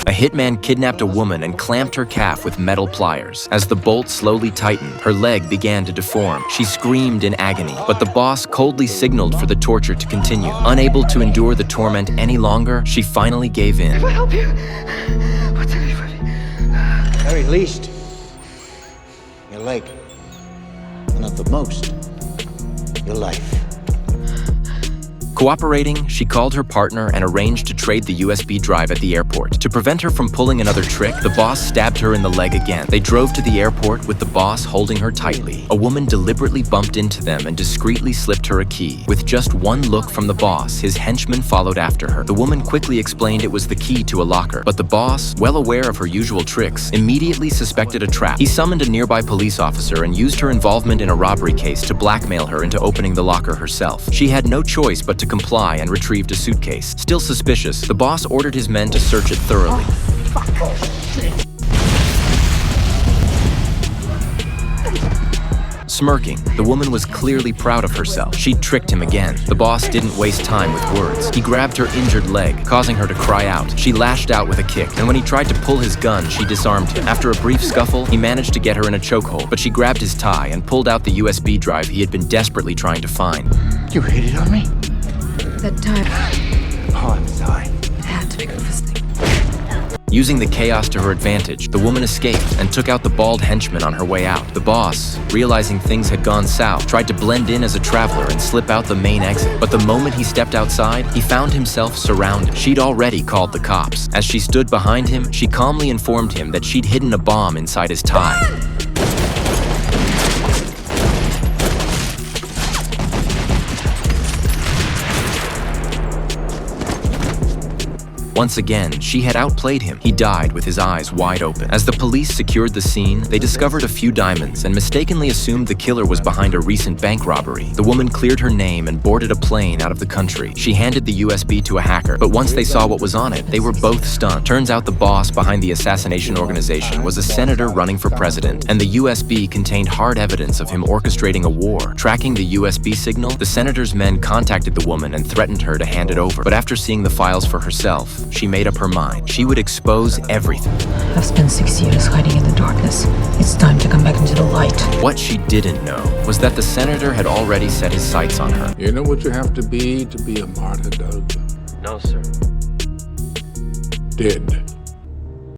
A hitman kidnapped a woman and clamped her calf with metal pliers. As the bolt slowly tightened, her leg began to deform. She screamed in agony, but the boss coldly signaled for the torture to continue. Unable to endure the torment any longer, she finally gave in. If I help you, what's in it for me? Very least, your leg. And at the most, your life. Cooperating, she called her partner and arranged to trade the USB drive at the airport. To prevent her from pulling another trick, the boss stabbed her in the leg again. They drove to the airport with the boss holding her tightly. A woman deliberately bumped into them and discreetly slipped her a key. With just one look from the boss, his henchman followed after her. The woman quickly explained it was the key to a locker, but the boss, well aware of her usual tricks, immediately suspected a trap. He summoned a nearby police officer and used her involvement in a robbery case to blackmail her into opening the locker herself. She had no choice but to comply and retrieved a suitcase. Still suspicious, the boss ordered his men to search it thoroughly. Smirking, the woman was clearly proud of herself. She'd tricked him again. The boss didn't waste time with words. He grabbed her injured leg, causing her to cry out. She lashed out with a kick, and when he tried to pull his gun, she disarmed him. After a brief scuffle, he managed to get her in a chokehold, but she grabbed his tie and pulled out the USB drive he had been desperately trying to find. You hit it on me? That time, Oh, I'm sorry. it had to be good for Sting. Using the chaos to her advantage, the woman escaped and took out the bald henchman on her way out. The boss, realizing things had gone south, tried to blend in as a traveler and slip out the main exit. But the moment he stepped outside, he found himself surrounded. She'd already called the cops. As she stood behind him, she calmly informed him that she'd hidden a bomb inside his tie. Once again, she had outplayed him. He died with his eyes wide open. As the police secured the scene, they discovered a few diamonds and mistakenly assumed the killer was behind a recent bank robbery. The woman cleared her name and boarded a plane out of the country. She handed the USB to a hacker, but once they saw what was on it, they were both stunned. Turns out the boss behind the assassination organization was a senator running for president, and the USB contained hard evidence of him orchestrating a war. Tracking the USB signal, the senator's men contacted the woman and threatened her to hand it over. But after seeing the files for herself, she made up her mind. She would expose everything. I've spent 6 years hiding in the darkness. It's time to come back into the light. What she didn't know was that the senator had already set his sights on her. You know what you have to be a martyr, Doug? No, sir. Dead.